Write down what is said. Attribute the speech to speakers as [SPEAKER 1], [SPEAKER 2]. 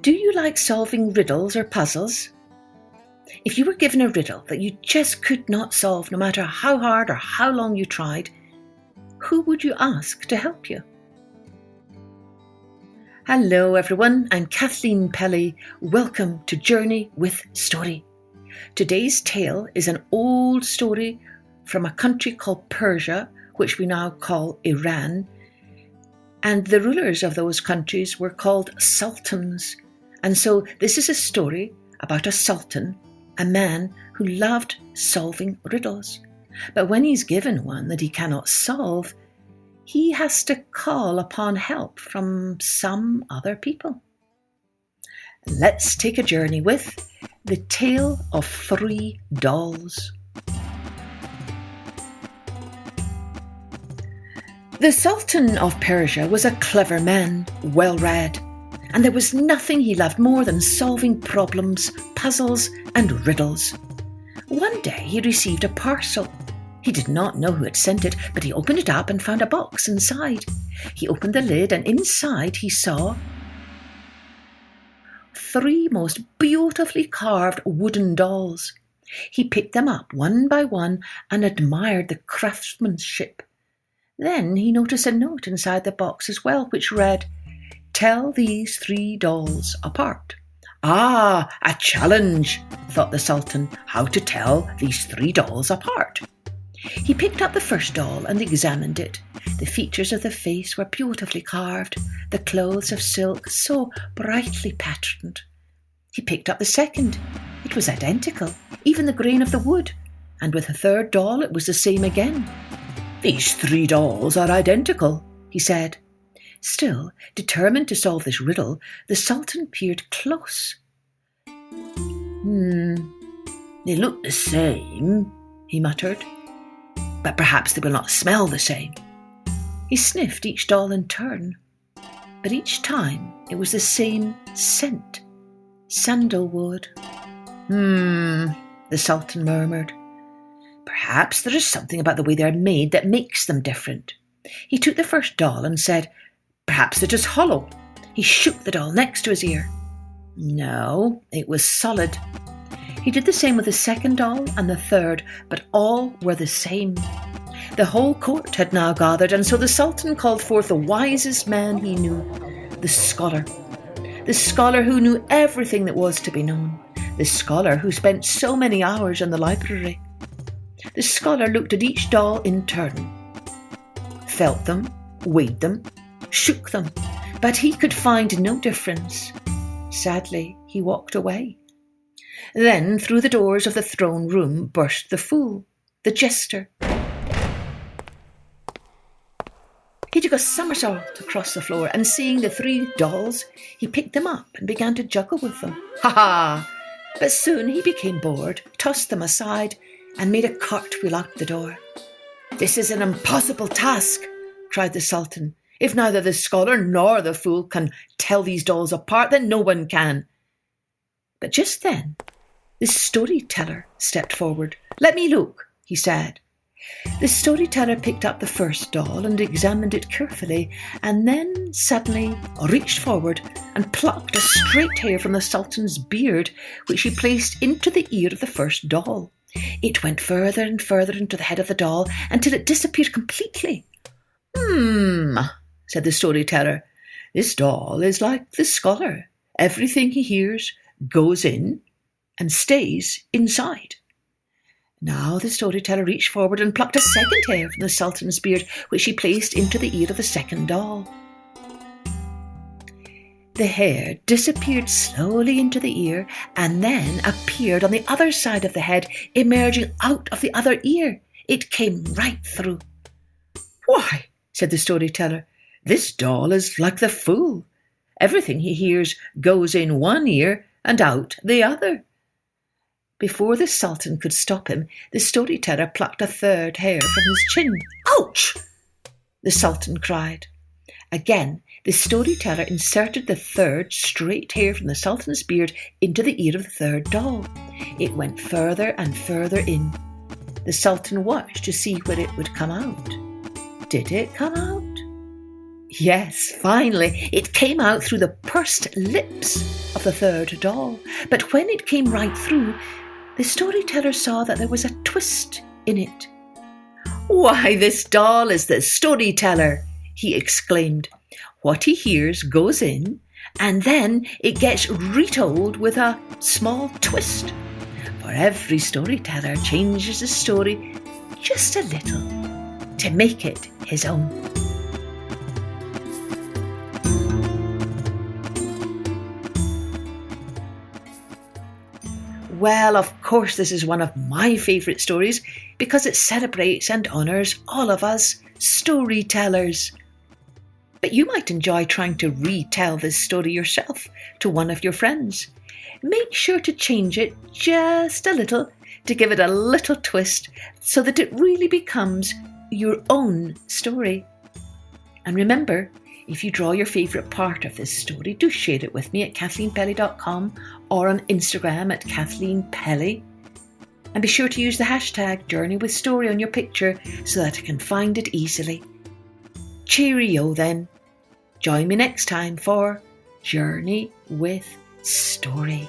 [SPEAKER 1] Do you like solving riddles or puzzles? If you were given a riddle that you just could not solve, no matter how hard or how long you tried, who would you ask to help you? Hello everyone, I'm Kathleen Pelly. Welcome to Journey with Story. Today's tale is an old story from a country called Persia, which we now call Iran. And the rulers of those countries were called sultans. And so this is a story about a sultan, a man who loved solving riddles. But when he's given one that he cannot solve, he has to call upon help from some other people. Let's take a journey with the tale of 3 dolls. The Sultan of Persia was a clever man, well-read, and there was nothing he loved more than solving problems, puzzles, and riddles. One day he received a parcel. He did not know who had sent it, but he opened it up and found a box inside. He opened the lid, and inside he saw 3 most beautifully carved wooden dolls. He picked them up one by one and admired the craftsmanship. Then he noticed a note inside the box as well, which read, "Tell these 3 dolls apart." Ah, a challenge, thought the Sultan, how to tell these 3 dolls apart. He picked up the first doll and examined it. The features of the face were beautifully carved, the clothes of silk so brightly patterned. He picked up the second. It was identical, even the grain of the wood, and with the third doll it was the same again. "These 3 dolls are identical," he said. Still, determined to solve this riddle, the Sultan peered close. They look the same," he muttered. "But perhaps they will not smell the same." He sniffed each doll in turn, but each time it was the same scent, sandalwood. The Sultan murmured. "Perhaps there is something about the way they are made that makes them different." He took the first doll and said, "Perhaps it is hollow." He shook the doll next to his ear. No, it was solid. He did the same with the second doll and the third, but all were the same. The whole court had now gathered, and so the Sultan called forth the wisest man he knew, the scholar who knew everything that was to be known, the scholar who spent so many hours in the library. The scholar looked at each doll in turn, felt them, weighed them, shook them, but he could find no difference. Sadly, he walked away. Then through the doors of the throne room burst the fool, the jester. He took a somersault across the floor, and seeing the 3 dolls, he picked them up and began to juggle with them. Ha! But soon he became bored, tossed them aside, and made a cartwheel out the door. "This is an impossible task," cried the Sultan. "If neither the scholar nor the fool can tell these dolls apart, then no one can." But just then, the storyteller stepped forward. "Let me look," he said. The storyteller picked up the first doll and examined it carefully, and then suddenly reached forward and plucked a straight hair from the Sultan's beard, which he placed into the ear of the first doll. It went further and further into the head of the doll until it disappeared completely. Said the storyteller. "This doll is like the scholar. Everything he hears goes in and stays inside." Now the storyteller reached forward and plucked a second hair from the Sultan's beard, which he placed into the ear of the second doll. The hair disappeared slowly into the ear and then appeared on the other side of the head, emerging out of the other ear. It came right through. "Why," said the storyteller, "this doll is like the fool. Everything he hears goes in one ear and out the other." Before the Sultan could stop him, the storyteller plucked a third hair from his chin. "Ouch!" the Sultan cried. Again, the storyteller inserted the third straight hair from the Sultan's beard into the ear of the third doll. It went further and further in. The Sultan watched to see where it would come out. Did it come out? Yes, finally, it came out through the pursed lips of the third doll. But when it came right through, the storyteller saw that there was a twist in it. "Why, this doll is the storyteller," he exclaimed. "What he hears goes in, and then it gets retold with a small twist. For every storyteller changes the story just a little to make it his own." Well, of course, this is one of my favourite stories because it celebrates and honours all of us storytellers. But you might enjoy trying to retell this story yourself to one of your friends. Make sure to change it just a little to give it a little twist so that it really becomes your own story. And remember, if you draw your favourite part of this story, do share it with me at kathleenpelly.com or on Instagram at kathleenpelly. And be sure to use the hashtag JourneyWithStory on your picture so that I can find it easily. Cheerio then. Join me next time for Journey with Story.